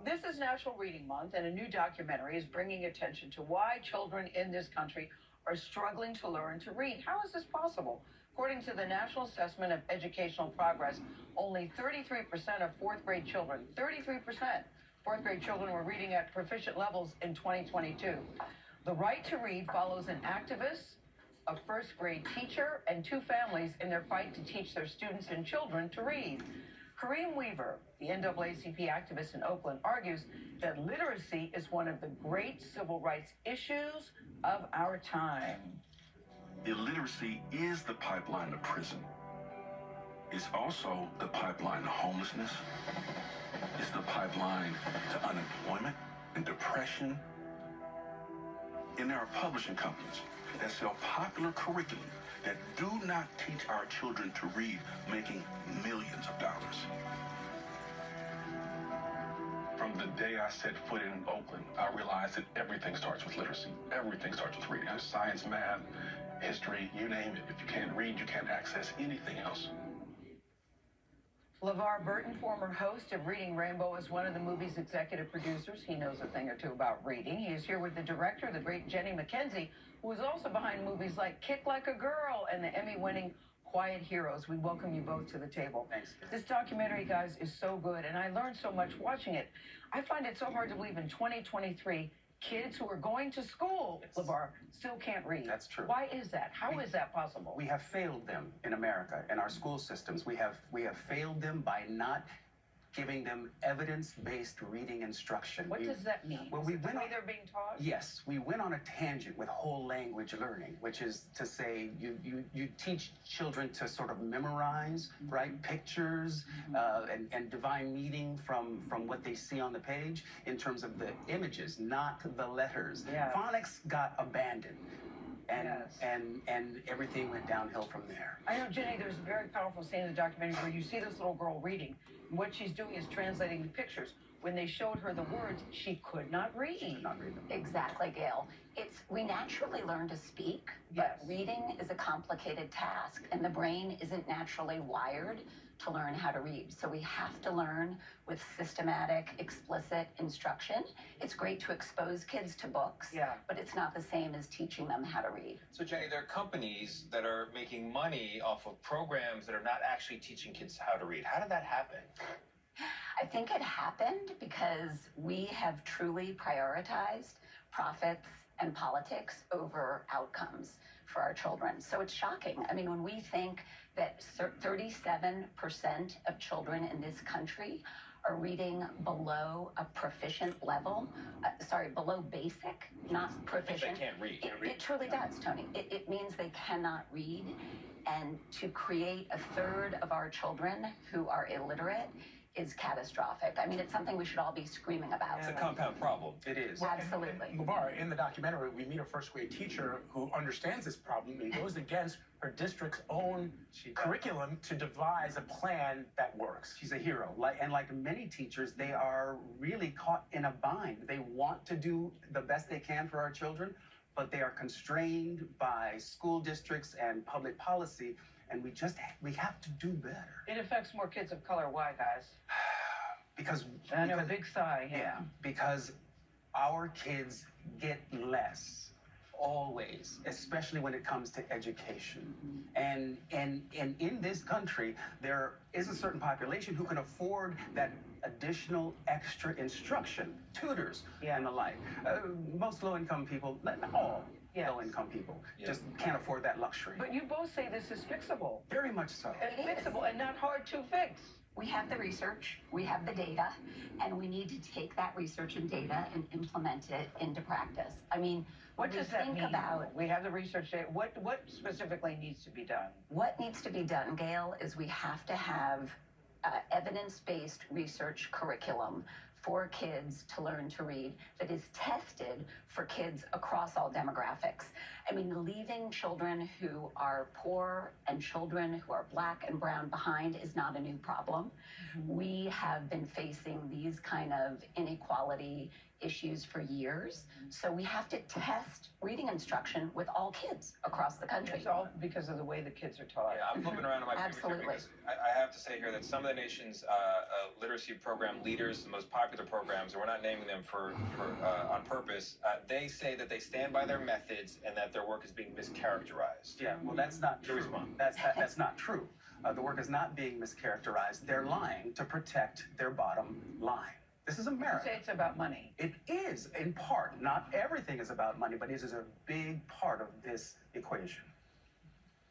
This is National Reading Month, and a new documentary is bringing attention to why children in this country are struggling to learn to read. How is this possible? According to the National Assessment of Educational Progress, only 33% of fourth grade children, 33% fourth grade children were reading at proficient levels in 2022. The right to read follows an activist, a first grade teacher, and two families in their fight to teach their students and children to read. Kareem Weaver, the NAACP activist in Oakland, argues that literacy is one of the great civil rights issues of our time. Illiteracy is the pipeline to prison. It's also the pipeline to homelessness. It's the pipeline to unemployment and depression. And there are publishing companies that sell popular curriculum that do not teach our children to read, making millions of dollars. From the day I set foot in Oakland, I realized that everything starts with literacy. Everything starts with reading. Science, math, history, you name it. If you can't read, you can't access anything else. LeVar Burton, former host of Reading Rainbow, is one of the movie's executive producers. He knows a thing or two about reading. He is here with the director, the great Jenny McKenzie, who is also behind movies like Kick Like a Girl and the Emmy-winning Quiet Heroes. We welcome you both to the table. Thanks. This documentary, guys, is so good, and I learned so much watching it. I find it so hard to believe in 2023, kids who are going to school, LeVar, still can't read. That's true. Why is that? How is that possible? We have failed them in America, in our school systems. We have failed them by not giving them evidence-based reading instruction. What does that mean? Well, the way they're being taught? Yes, we went on a tangent with whole language learning, which is to say you teach children to sort of memorize, right, pictures and divine meaning from what they see on the page in terms of the images, not the letters. Yes. Phonics got abandoned. And, yes. and everything went downhill from there. I know, Jenny, there's a very powerful scene in the documentary where you see this little girl reading. What she's doing is translating the pictures. When they showed her the words, she could not read. She could not read them. Exactly, Gail. We naturally learn to speak, but reading is a complicated task, and the brain isn't naturally wired to learn how to read. So we have to learn with systematic, explicit instruction. It's great to expose kids to books, but it's not the same as teaching them how to read. So, Jenny, there are companies that are making money off of programs that are not actually teaching kids how to read. How did that happen? I think it happened because we have truly prioritized profits and politics over outcomes for our children. So it's shocking. I mean, when we think that 37% of children in this country are reading below a proficient level, below basic, not proficient. They can't read. It truly does, Tony. It means they cannot read. And to create a third of our children who are illiterate is catastrophic. I mean, it's something we should all be screaming about. It's a compound problem. It is. Absolutely. LeVar, in the documentary, we meet a first grade teacher who understands this problem and goes against her district's own curriculum to devise a plan that works. She's a hero. Like many teachers, they are really caught in a bind. They want to do the best they can for our children, but they are constrained by school districts and public policy. And we have to do better. It affects more kids of color. Why, guys? Because I know, big sigh. Yeah, because our kids get less, always, especially when it comes to education. And in this country, there is a certain population who can afford that additional extra instruction, tutors and the like. Most low-income people, not all. Low-income people just can't afford that luxury. But you both say this is fixable. Very much so. And fixable and not hard to fix. We have the research, we have the data, and we need to take that research and data and implement it into practice. I mean, what does that mean? About we have the research data. What specifically needs to be done? What needs to be done, Gail, is we have to have evidence-based research curriculum for kids to learn to read that is tested for kids across all demographics. I mean, leaving children who are poor and children who are Black and brown behind is not a new problem. We have been facing these kind of inequality issues for years. So we have to test reading instruction with all kids across the country. It's all because of the way the kids are taught. Yeah, I'm flipping around on my papers here because I have to say here that some of the nation's literacy program leaders, the most popular their programs, and we're not naming them on purpose. They say that they stand by their methods and that their work is being mischaracterized. Yeah, well, that's not Your true. response. That's not true. The work is not being mischaracterized. They're lying to protect their bottom line. This is You America. say it's about money. It is, in part. Not everything is about money, but it is a big part of this equation.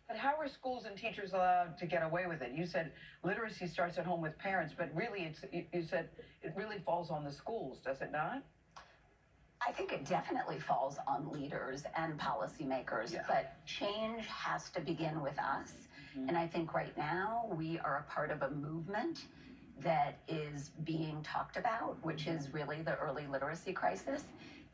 But how are schools and teachers allowed to get away with it? You said literacy starts at home with parents, but really you said it really falls on the schools, does it not? I think it definitely falls on leaders and policymakers, Yeah. but change has to begin with us. And I think right now we are a part of a movement that is being talked about, which is really the early literacy crisis.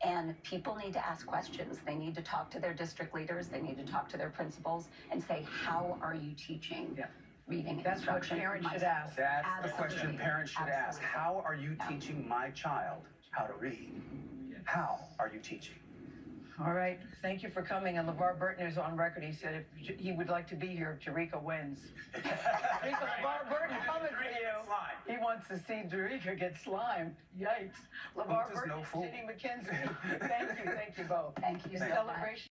And people need to ask questions. They need to talk to their district leaders. They need to talk to their principals and say, how are you teaching Yeah. reading and That's what instruction? parents in my should school?" ask. That's the Absolutely. question parents should ask. Absolutely. How are you Yeah. teaching my child how to read? How are you teaching? All right. Thank you for coming. And LeVar Burton is on record. He said if he would like to be here if Jericka wins. Jericka, LeVar Burton coming for you. He wants to see Jericka get slimed. Yikes. LeVar Who's Burton no and fool? Ginny McKenzie. Thank you. Thank you both. Thank you In so much. celebration.